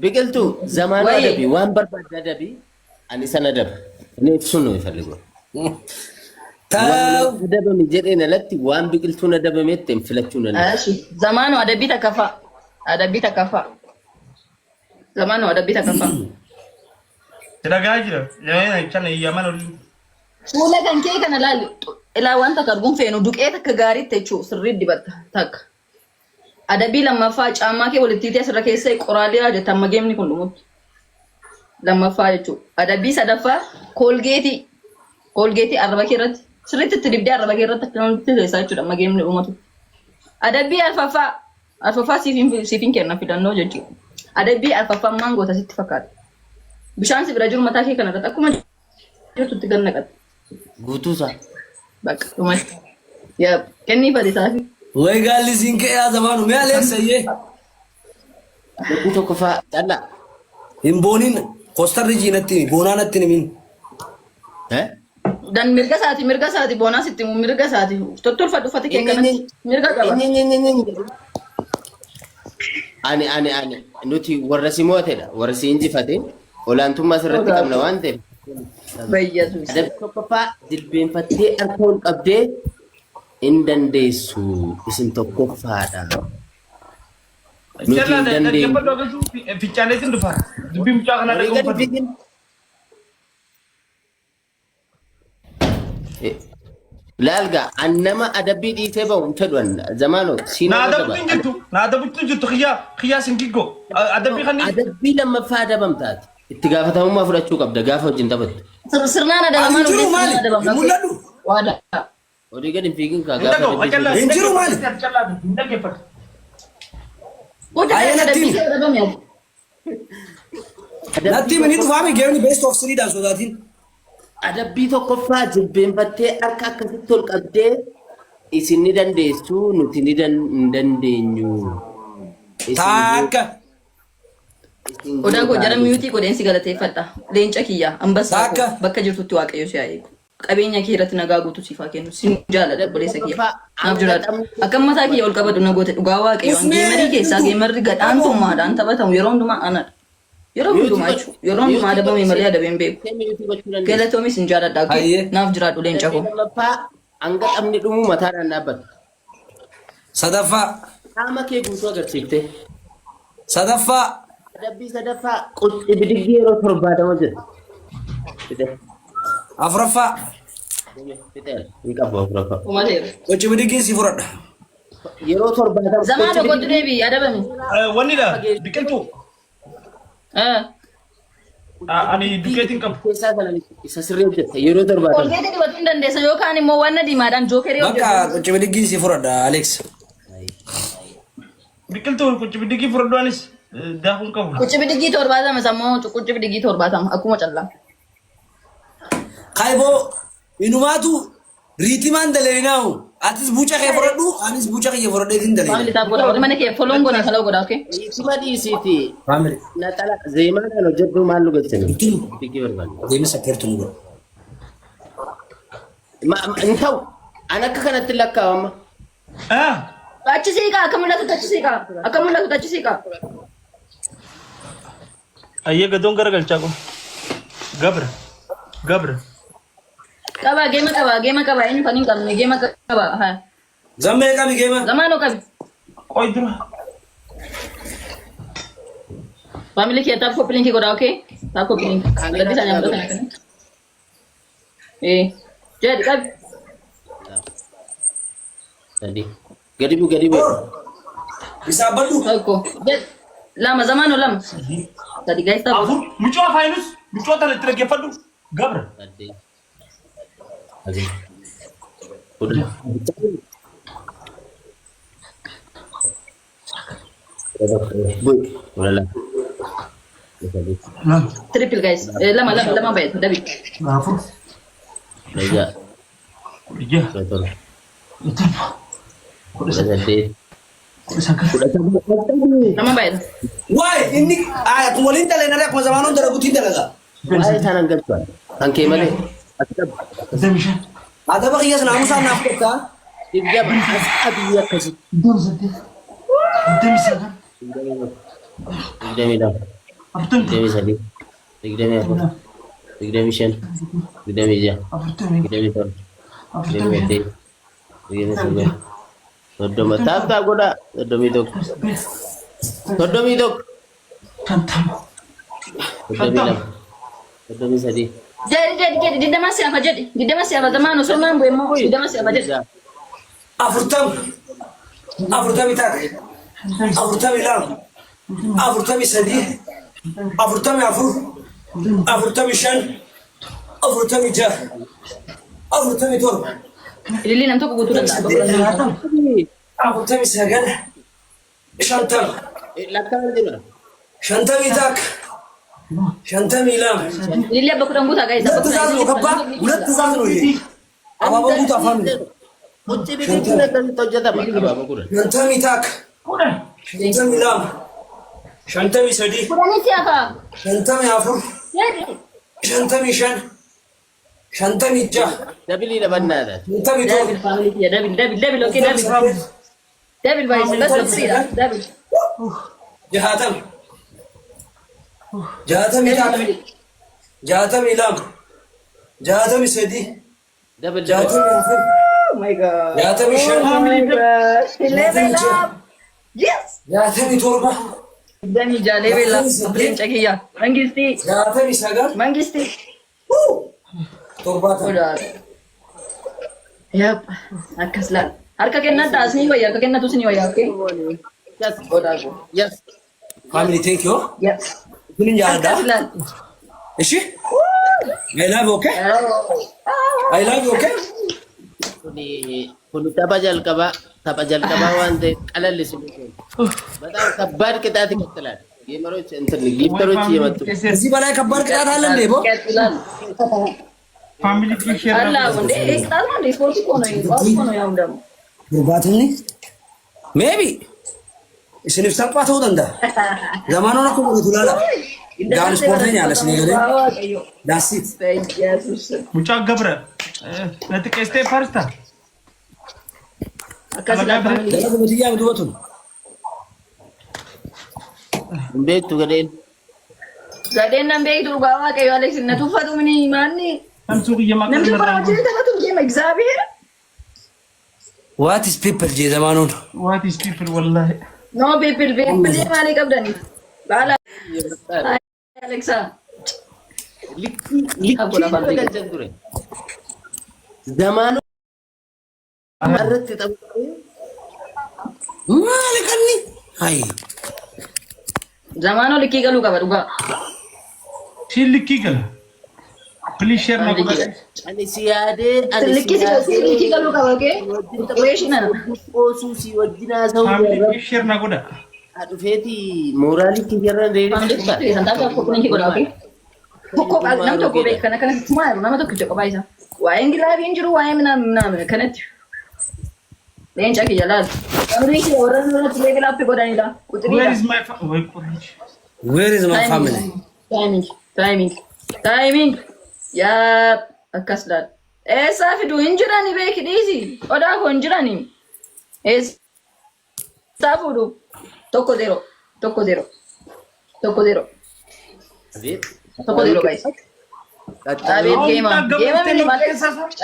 biqiltuu zamaanuu adabii waan barbaadde adabii ani sana adaba inni ibsuun nu ifalligu. Taa'u Adabame jedheen alatti waan biqiltuun adabametti hin filachuun alatti. Ashi zamaanuu adabii takkafa. Adabii takkafa. Zamaanuu adabii takkafa. Tiragaa jira. Kan iyyaman olii. Fuula kan kee kana laali. Ilaa wanta karbuun feenu duqee takka gaariitti jechuun sirrii dibatta takka. Adabii lammaffaa caammaa kee walitti hidhee asirra keessa qoraalee hojjetan mageemni kun dhumutti. Lammaffaa jechuudha. Adabii sadaffaa koolgeetii arraba kee irratti sirriitti itti dibdee arraba kee irratti akkamitti keessaa jechuudha mageemni dhumatu. Adabii arfaffaa siifin kenna filannoo jechuudha. Adabii arfaffaa maangoota sitti fakkaata. Bishaan si bira jiru mataa kee kanarratti akkuma jirtutti gan naqata. Guutuusaa. Bakka dhumatti. Yaa kennii fadhiisaafi. way galli sinke ya zamanu me Alexa ye. Adabii tokko fa'aa callaa. Himbonin Costa Reginatti bonanatti nimin. Dan mirga saati boonaa sitti mu mirga saati. Tottolfadhu uffata kee kanatti mirga qaba. Ani nuti warra si mootedha warra si injifate olaantummaa sirratti qabna waan ta'eef. Bayyaasuus. Adabii tokko fa'aa jilbeenfattee harka ol qabdee in dandeessu isin tokkoffaadha. Nuti hin dandeenyu. Fichaaleetiin dhufa. Dubbii mucaa kana dhaggeeffatu. Laalga annama adabii dhiisee bahu hin fedhu zamaanoo siinaa Naadabutti jirtu xiyyaa singiggoo. Adabii kan adabii lammaffaa adabamtaati. Itti gaafatamummaa fudhachuu qabda gaafa wajjin taphatu. Sirnaan adabaman Injiru mali mul'atu. Waada. Odii gadi hin fiigin kaa gaafa Injiru mali. Natti mini dhufame geemni best of 3 dhaan sodaatiin. adabbii tokkoffaa jilbeenfattee harka akkasitti ol qabdee isin ni dandeessu nuti ni hin dandeenyu. Taakka. Odaa koo jara miyuutii godheensi galateeffadha. Leenca kiyya ambassaa Taakka. bakka jirtutti waaqayyo si haa eegu. Qabeenya kee irratti nagaa guutuu siif haa kennu. Sin jaalladha obboleessa kiyya. Naaf jiraadha. Akka mataa kiyya ol qabadhu nagoota dhugaa waaqayyo. Geemarii keessaa geemarri gadhaantummaadhaan taphatamu yeroo hundumaa anadha. Yeroo hundumaa jechuudha. Yeroo hundumaa adabame malee adabeen beeku. Galatoomis hin jaalladha. Naaf jiraadhu leenca koo. Hanga dhabni dhumuu mataadhaan dhaabbata. Sadaffaa. Qaama kee guutuu agarsiiftee. Sadaffaa. Adabbii sadaffaa qulxi bidiggii yeroo 70 jira. Afuraffaa. Hin qabu afuraffaa. Umateera. Qochi bidigiin si furadha. Yeroo 70 Zamaan tokkotti deebii adabame. Wannidha biqiltuu. Ani dukeetiin qabu. keessaa kana isa sirrii hojjeta yeroo 70. Kolgeeta dibachuu hin dandeessa yookaan immoo wanna diimaadhaan jookerii Bakka qochi bidigiin si furadha Alex. Biqiltuu quci bidigii furdaanis daakuun qabu. Quci bidigii 70 sammoo quci bidigii 70 akkuma callaa. Kaiboo inumaatu riitimaan daleenaahu atis buuca kee furadhu anis buuca kee furadheetiin Family daleena. taap godha warri mana kee foloon godha kaloo godha okay. Isuma dhiisiiti. Family. Naxala zeemaa kan hojjetu maal nu gochani? Biqii barbaadu. Deemi sakkeertu nu godha. Hin ta'u an akka kanatti lakkaa'ama. Achi siiqaa akka mul'atu achi siiqaa akka mul'atu achi siiqaa. Ayyee gadoon garagalchaa kun. Gabra. Qaba geema qaba eenyu kan hin qabne geema qaba haa. Zammee qabi geema. Zamaanoo qabi. Qoy dura. Family kee taap koppiliin kee godha okay. Taap koppiliin. Labbisa nyaata kana kana. Jadi qabi. Gadi bu. Isaa badhu. Tokko. Lama zamaanoo lama. Sadi guys taap. Afur mucoo afaanus mucoo tana itti dhaggeeffadhu. Gabra. Udah. Bu, udah lah. Triple guys. Lama bayar Dabi. Afur. Lega. Iya. Betul. Itu. Udah jadi. Lama bayar. Waay inni kun waliin daleenare akkuma zamaanoon dalaguutiin dalaga. Ay tanang galchuan. Kan kemale. Demisha. Adaba qiyyaas naamusaan naaf qoptaa. Tiga ashabiya kasi. Demisha kan. Demi dah. أفتن digdamii sadii, digdamii afur, digdamii shan, digdamii jaha, أفتن digdamii torba, digdamii أفتن saddeet, digdamii sagal, soddoma. Taaptaa godhaa. Soddomii tokko, soddomii tokko, شنتم soddomii lama, soddomii sadii. Jadi di dalam siapa jadi? Di dalam siapa teman? Usulnya bu emo di dalam siapa jadi? afurtami tak, afurtami lam, afurtami sadi, afurtami afur, afurtami shan, afurtami jah, afurtami tor, Lili nanti aku butuh data. afurtami sagal, shantam, Lakkaa'aa jira. shantami tak, shantami lam. Lili apa kurang buta guys? Apa Tuzaaz no kabba, ulat tuzaaz no ye. Ababa buta family. Hojii biqiltuun akkamitti hojjetama? Abaaba gurra. Shantami tak, shantami lam, shantami sadi, Kurangnya siapa? shantami afur, Jadi. shantami shan, shantami jah, Dabilii dhabannaadha. shantami tor. Dabil family ya, Dabil, oke Dabil. Dabil guys, let's see ya, Dabil. Jahatam. Jahatami tak, jahatami lam, jahatami sadi, Dabil jahatami afur, Oh my god. jahatami shan, Oh my god. Level up. Yes. jahatami torba, Dami ja level up. Aprin cakiya. Mangisti. jahatami sagal, Mangisti. torbatan. Udah. Yap. Akaslan. Harka kenna tas ni waya, harka kenna tu sini waya, oke? Yes. Udah aku. Yes. Family, thank you. Yes. Kunin jahada. Akaslan. Ishi? I love you, okay? I love you, okay? Kun tapha jalqabaa waan ta'eef qalallisu. Badaam kabbaad qixaati qaxxilaan. Geemarochi intalli giiftarochi himattu. እዚህ በላይ ከባድ ቅጣት አለ እንዴ? ቦ Akaslan. فاميلي في شير Allah, bunde ektal mah di sport kono ini, kono yang dam. ዱርባትኒ ሜቢ isiniif salphaa ta'uu danda'a. Zamaanoon akka godhatu laala. Gaan ispoortiin yaalas ni galee. Daasiit. Yesus. ሙጫ ገብረ ለጥቀስቴ ፋርስታ Akaslan family. Dalaga biyyaa dubatun. Hin beektu gadheen. Gadeen nan beektu dhugaa waaqayyo Alex na tuffatu mini maanni. አንሱቅ እየማቀረ Namni baraachee taphatu deema እግዚአብሔር. What is people jee zamaanoon? ዋት ኢዝ ፒፕል ወላሂ No people maali qabdani. Baala Alexa. Likkii galchan ture. Zamaanoo irratti taphatee Maali kanni? Hayi. Zamaanoo likkii galuu qaba dhugaa. ሲልክ ይገላ ፕሊዝ ሼር ነው ani si yaadee Likkii galuu qaba okay? Integration ana. oosuu si wajjin haasa'uu ፋሚሊ ሼር ነው ጎዳ dhufeeti mooraalii kiyyaarra reedii Kan taatu aku kunci godha okay? Tokko nam tokko beek kana kana tuma nama tokko joko baisa. Waa'een gilaabii hin jiru waa'ee minaa kanatti. Leenca kiyya laal. Amrii kiyya warra nurratti level up godhanidha. ዌር Quxiriidha. ኢዝ ማይ ወይ ቁረሽ Where is my family? Timing. Yaa akkas laal. Eessaa fidu hin jirani beeki dhiisi. Odaa koo hin jirani. Eessaa fuudhu. Tokko zero. Tokko zero guys. Abet geema mini malee.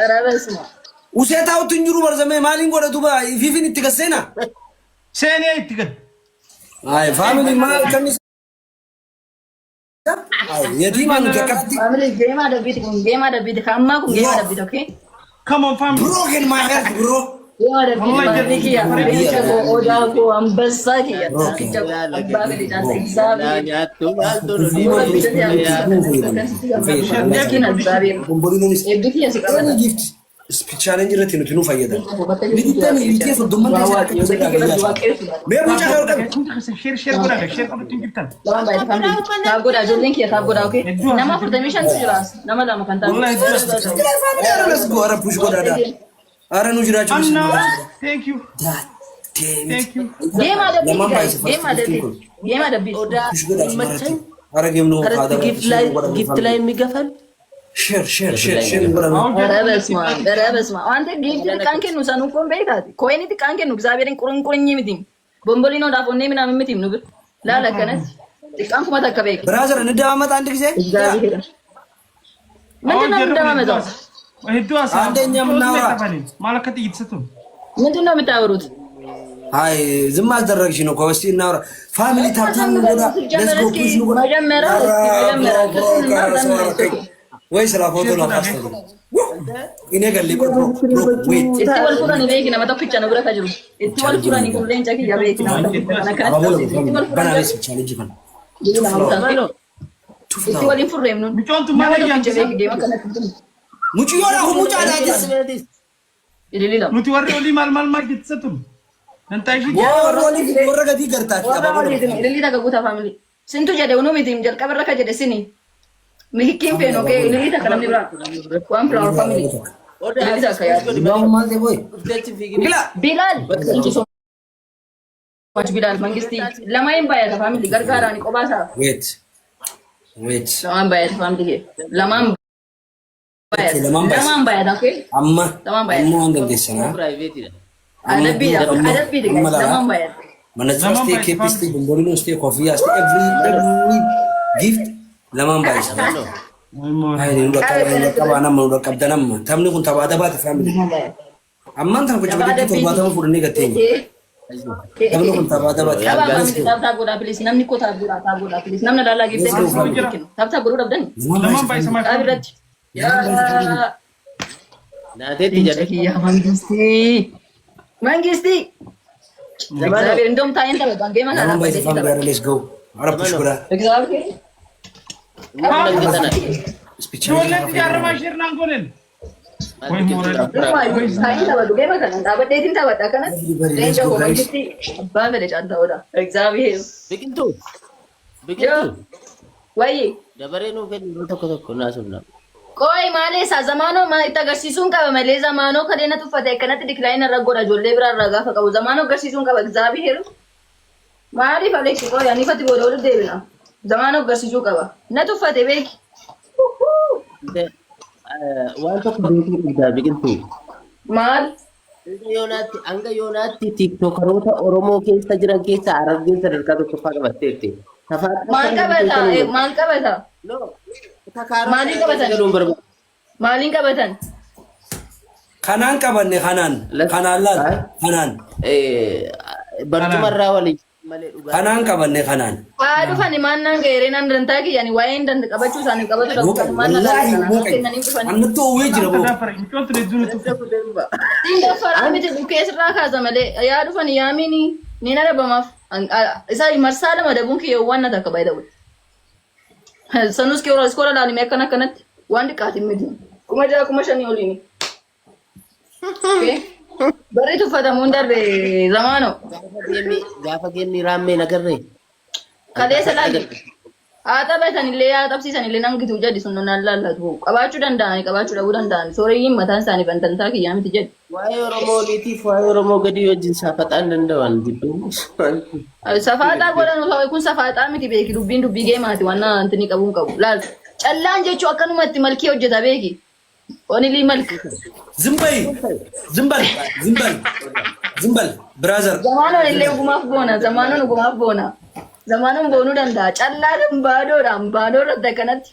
Arabasuma. Useetaawutti hin jiru barzamee maaliin godhatu ba ifiifin itti gasseena? ሴኔ ይትገድ Hayi family maal kannis? Yatiimaan nuti akkasitti Family geema dabbiti kun geema dabbiti kammaa kun geema dabbiti okay? ካም ኦን ፋሚሊ broken my heart bro. Geema dabbiti family kiyya. Leenca koo odaa koo ambassaa kiyya. Leenca koo abbaa fedhe jaata exaabii. nyaattu maaltu nu Bomboliinonis Eebbi kiyya si qabata. gift challenge irratti nuti nu fayyada. Littanii littee soddomman keessaa akka gosa qabayyaa. Mee mucaa haa hodhamu. ሼር ሼር ጎዳ ሼር ቆልት እንግብታል Lamaan baay'ee family. Taab godhaa ijoolleen kiyya taab godhaa okay? Nama 45 jiraas. Nama lama kan taa'u. ወላሂ Kira family ara let's go ara push godhaadha. Ara nu jiraachuu አና isa. ቴንክ ዩ That damn it. ቴንክ ዩ Geema dabbiti Lamaan guys. baay'ee Geema dabbiti. Geema dabbiti. Push godhaa asirratti. Ara geemnu karatti gift ላይ የሚገፋል share godhame. Bara basma. Wanta giifti xiqqaan kennu sanuu kun beekaati. Koyini xiqqaan kennu እግዚአብሔርን ቁርንቁርኝ miti. Bomboliinoodhaaf onnee minaamin miti nu bira. Laala akkanatti. ዲቃን ኩማ ተከበይ ብራዘር እንደማመጣ አንድ ጊዜ ምንድነው እንደማመጣው አንደኛ ምናወራ ማለከት ይትሰቱ ምንድነው የምታወሩት? አይ ዝም አልደረግሽ ነው ኮስቲ እናወራ ፋሚሊ ታብታም ነው ጎዳ ለስ ጎ ፑሽ ነው መጀመሪያ ወይ ስራ ፎቶ ነው ካስተው እኔ ገል ሊቆ ዌት እቲ ወልኩራን ይበይክ ነው መጣው ፍጫ ነው ብራ ካጅሩ እቲ ወልኩራን ይቆለኝ ጫቂ ያበይክ ነው በናለስ ቻሌንጅ ፈን እቲ ወሊን ፉሬም ነው ቢጮንቱ ማለት ያንተ ሙጭ ይወራ ሙጭ አዳዲስ ይልሊላ ኑቲ ወርዶ ማል ማል ይትሰቱ እንታይሽ ወሮሊ ወረገቲ ገርታች አባባሎ ይልሊላ ከጉታ ፋሚሊ ስንቱ ጀደው ነው ሚቲም ጀል ቀበረካ ጀደ ሲኒ ሚሂኪን ፌኖ ከ ይልሊላ ከለም ይብራ ዋን ፍላወር ፋሚሊ ይልሊላ ከያ ባው ማልቴ ቦይ ቢላል እንጂ ሶ ማች ቢላል መንግስቲ ለማይም ባያ ፋሚሊ ገርጋራኒ ቆባሳ ዌት ለማን ባያ ፋሚሊ ለማን ለማን ባያ ዳከ አማ ለማን ባያ አማ እንደሰና ፕራይቬት ይላል አለቢ ለማን ባያ መነጽር ስቴ ኬፕስቲ ቦምቦሊኖ ስቴ ኮፊያ ስቴ ኤቭሪ ጊፍት ለማን ባያ አይ ነው ቀባና ነው ቀብደናም ታምኒ ኩን ተባደባት ፋሚሊ አማን ታን ቁጭ ብድት ተባደባ ፉድኔ ገተኝ ታምኒ ኩን ተባደባት ታብታ ጎዳ ፕሊስ ነምኒ ኮ ታጎዳ ፕሊስ ነምነ ላላ ጊፍት ታብታ ጎዳ ደብደን ለማን ባይ ሰማይ አብረት ያ ናቴት ይጀደክ ያ መንግስቲ እግዚአብሔር እንደውም ታይን ተበቃ ገማ ለማን ባይ ፋሚሊ ሌትስ ጎ አረብሽ ጉራ እግዚአብሔር ስፒች ዶለት ያረማሽር ናንጎለን ወይ ሞራል ታይን ተበቃ ገማ ከነንታ በዴቲን ተበቃ ከነ ለንጆ መንግስቲ ባበለ ጫንታ ወዳ እግዚአብሔር ቢቅንቱ ወይ ደበሬ ነው ፈን ተኮ ተኮ ናሱና ቆይ ማሌሳ ዘማኖ ማይተገርሲሱን ቀበ መሌ ዘማኖ ከደነ ተፈተ ከነት ዲክላይን ረጎዳ ጆሌ ብራ ረጋ ፈቀው ዘማኖ ገርሲሱን ቀበ እግዚአብሔር ማሪ ፈለክ ቆይ አኒ ፈቲ ወደ ወደ ደብና ዘማኖ ገርሲሱ ቀበ ነቱፈተ ቤክ ዋንቶ ኩዴቲ ይዳ ቢቅንቱ ማል ዮናቲ አንገ ዮናቲ ቲክቶከሮታ ኦሮሞ ኬሳ ጅራን ኬሳ አረግን ሰደርካ ተፋ ቀበቴቲ ማል ቀበታ ኖ ማሊን ቀበተን ካናን ቀበኔ ካናላል ካናን በርቱመራ ወሊ ካናን ቀበኔ ካናን አዱፈኒ ማናን ገሬና እንደንታኪ ያኒ ዋይ እንደን ቀበቹ ሳኒ ቀበቹ ደቁ ማናላ አንቶ ወጅ ነው ቢጮንቱ ለጁን እንደፈራ ምት ዱኬስራ ካዘመለ ያዱፈኒ ያሚኒ ኒናረ በማፍ ኢሳ መርሳለ መደቡን ከየዋና ተከባይደው ሰኑስ ከወራ ስኮላ ላኒ መከና ከነት ዋንድ ቃት ምድ ኩመጃ ኩመሸኒ ኦሊኒ በሬቱ ፈተሙ እንደር ዘማኖ ጋፈገኒ ራሜ ነገር ነኝ ከሌ ሰላም አጠበተን ለያ ጠብሲሰን ለናንግቱ ጀዲ ሱነና ላላቱ ቀባቹ ደንዳኒ ቀባቹ ደቡ ደንዳኒ ሶሬይም መታን ሳኒ በንተንታ ከያምት ጀዲ ዋይ ኦሮሞ ሊቲፍ ዋይ ኦሮሞ ገዲ ወጅን ሳፈጣን እንደዋል ዲዱ ሰፋጣ ጎዳኑ ሰው ኩን ሰፋጣ ምት ቤኪ ዱቢን ዱቢ ጌማቲ ዋና እንትኒ ቀቡን ቀቡ ላል ጨላን ጀቹ አከኑመት መልኪ ወጀታ ቤኪ ኦኒሊ መልክ ዝምበይ ዝምበል ብራዘር ዘማኖ ጉማፍ ቦና ዘማኑን ቦኑ ደንዳ ጨላንም ባዶ ረተከነት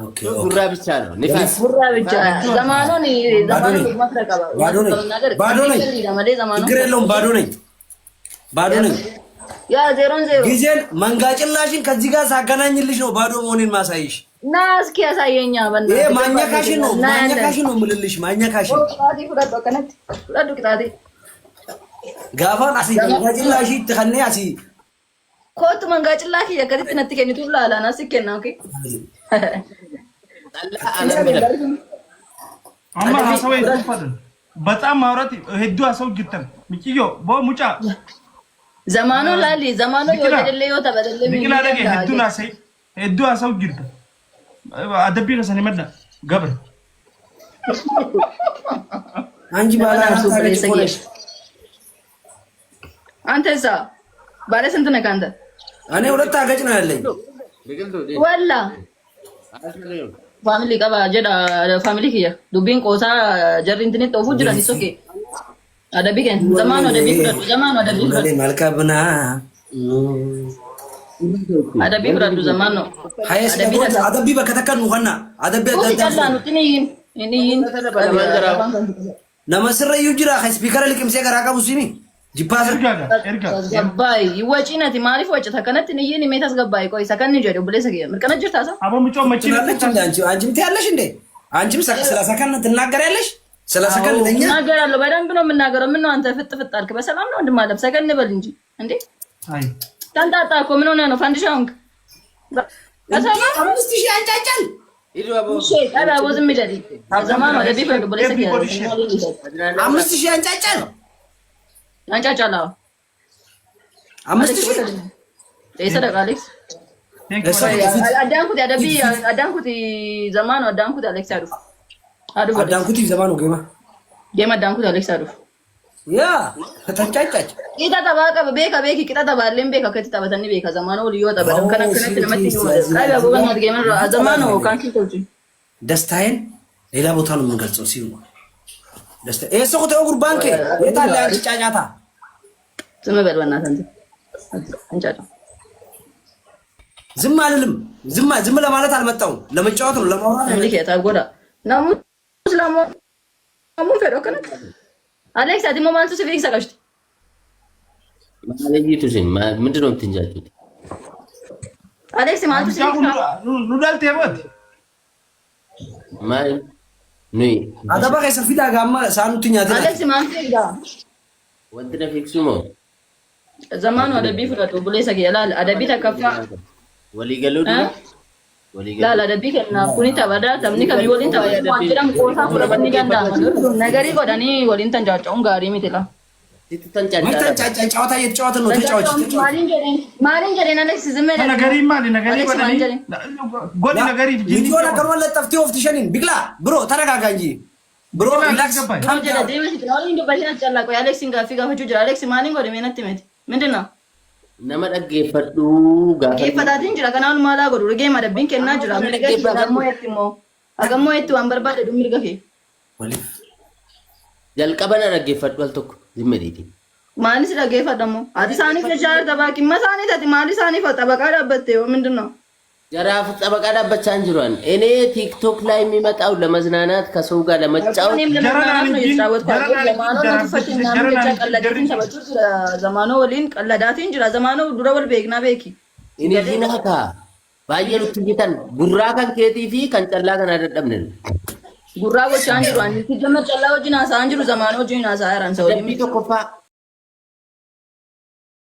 ኦኬ ጉራ ብቻ ነው ንፋስ ጉራ ብቻ ዘማኑን ማፍረቀባ ባዶ ነኝ ችግር የለውም ባዶ ነኝ ያ 0-0 ጊዜን መንጋጭላሽን ከዚህ ጋር ሳገናኝልሽ ነው ባዶ መሆኔን ማሳይሽ ና እስኪ ያሳየኛ በእናትህ ይሄ ማኛካሽን ነው ምልልሽ ማኛካሽን ቅጣቴ ፍረዶ ከነት ፍረዶ ቅጣቴ ጋፋን አሲ መንጋጭላሽ ተኸኔ አሲ ኮት መንጋጭላሽ የከሪት ነት ከኒቱ ላላና ሲከና ኦኬ አማ ሀሳብ ይፈጠን በጣም ማውራት ሄዱ አሰው ጅተን ሚኪዮ ቦሙጫ ዘማኑ ላሊ ዘማኑ ይወደለ ተበደለ ሚኪላ ደገ ሄዱ አሰው ጅተን አደቢ ከሰኔ መዳ ገብር አንጂ ባላ ታሪክ አንተሳ ባለ ስንት ነህ አንተ? እኔ ሁለት አገጭ ነው ያለኝ ወላ ፋሚሊ ቀባ ጀዳ ፋሚሊ ኪያ ዱቢን ቆሳ ጀሪ እንትን ተውፉ ጅራን ሶኬ አደቢ ከን ዘማኑ አደቢ ፍረዱ ዘማኑ አደቢ ፍረዱ መልካብና Adabbii fudhadhu zamaan no. Hayya si adabbii bakka takka nu kanna. Adabbii adda Kuusi callaa addaa. nuti ni yin. Nama sirra iyyuu jira kan spiikara liqimsee garaa qabu simi. Jibbaasa. Erga. Tasgabbaa'ii waciinati maaliif wacita kanatti ni yin mee tasgabbaa'ii qoy isa kan ni jedhu buleessa kiyya mirkana jirtaasa. Abo mucoo machina. አንቺም ትያለሽ እንዴ? አንቺም ስለ ሰከንድ ትናገሪያለሽ? ስለ ሰከንድ ለኛ እናገራለሁ። በደንብ ነው የምናገረው። ምን ነው አንተ ፍጥ አልክ? በሰላም ነው ወንድም አለም ሰከንድ በል እንጂ እንዴ። አይ ታንጣጣ እኮ ምን ሆነ ነው ፋንዲሻ ሆንክ? በሰላም 5000 አንጫጫል። እሺ ታዲያ አቦ ዝም ይደል። ዘማኑ ወደ ቢፈርድ ብለህ ሰከንድ 5000 አንጫጫል። አንጫጫላ 5000 ለሰደቃ አሌክስ አዳንኩት ያደቢ አዳንኩት ዘማኑ አዳንኩት አሌክስ አዱ አዳንኩት ዘማኑ ገማ ገማ አዳንኩት አሌክስ አዱ ያ ተንጫጫች ቂጣ ተባቀ ቤካ ቤኪ ቂጣ ተባለም ቤካ ከተባተኒ ቤካ ዘማኑ ልዩ ተባለም ከነ ከነ ለመት አይ አቦ በእናትህ ገማ ዘማኑ ካንቺ ተውጪ ደስታዬን ሌላ ቦታ ነው የምገልጸው ሲሉ ደስታ እሱ ኮቴ ጉርባንኬ የታለ አንቺ ጫጫታ ዝም በል በእናትህ አንጫጫ ዝም አልልም ዝም ለማለት አልመጣሁም ለመጫወት ነው ለማውራት እንዴ ታጎዳ ናሙ ስላሙ ናሙ ፈዶ ከነ አሌክስ አዲሞ ማልቱ ሲቪክ ሰቃሽት ማለይቱ ሲን ምንድነው የምትንጃጩት? አሌክስ ማልቱ ሲቪክ ኑዳል ተበት ማይ ኑይ አዳባ ከሰፊዳ ጋማ ሳኑትኛ ተና አሌክስ ማልቱ ሲቪክ ወንድነ ፊክሱሞ ዘማኑ አደቢ ፍረዱ ብሌሰ ገላል አደቢ ተከፋ ወሊገሉድ ላላ አደቢ ከና ኩኒ ተባዳ ተምኒ ከቢ ወሊን ተባዳ ዋንጀራም ቆሳ ፍረበኒ ገንዳ ነገሪ ጎዳኒ ወሊን ተንጫጫውን ጋሪ ሚትላ ምንተንጫጫ ጨዋታ እየተጫወተ ነው ተጫዋች ማሪን ጀሬና አሌክስ ዝም በል ነገሪ ጎዳኒ ጎዲ ነገሪ ይጆና ከመለ ጠፍቲ ኦፍቲሽኒን ቢግላ ብሮ ተረጋጋ እንጂ ብሮ ሪላክስ ካምጀላ ዴቪስ ነው እንደ ባሽና ጨላቆ አሌክስ ጋፊ ጋፈጁ ጀራ አሌክስ ማሪን ጎደ ሜነት ሜት ምንድነው nama dhaggeeffadhu geeffatatiin jira kanaan maalaa godhu rigee madabbiin kennaa jira mirga agammoo itti waan barbaade mirga kee jalqabana dhaggeeffadhu al tokko zimmediiti maalis dhaggeeffadhamoo ati isaaniif jechaar tabaakimma isaaniit ati maali isaaniif xabaqaa dhaabbatte yoo ምንድነው ጀራፍ ጠበቃ ዳበቻን ጅሯን እኔ ቲክቶክ ላይ የሚመጣው ለመዝናናት ከሰው ጋር ለመጫወት ዘማኖ ወሊን ቀለዳቲን ጅራ ዘማኖ ዱረወል ቤግና ቤኪ እኔ ዲናካ ባየሉት ጌታን ጉራ ካን ኬቲፊ ካን ጨላ ካን አደደምነን ጉራ ጎቻን ጅሯን ሲጀመር ጨላ ወጅና ሳንጅሩ ዘማኖ ጂና ሳራን ሰው ደቢ ተቆፋ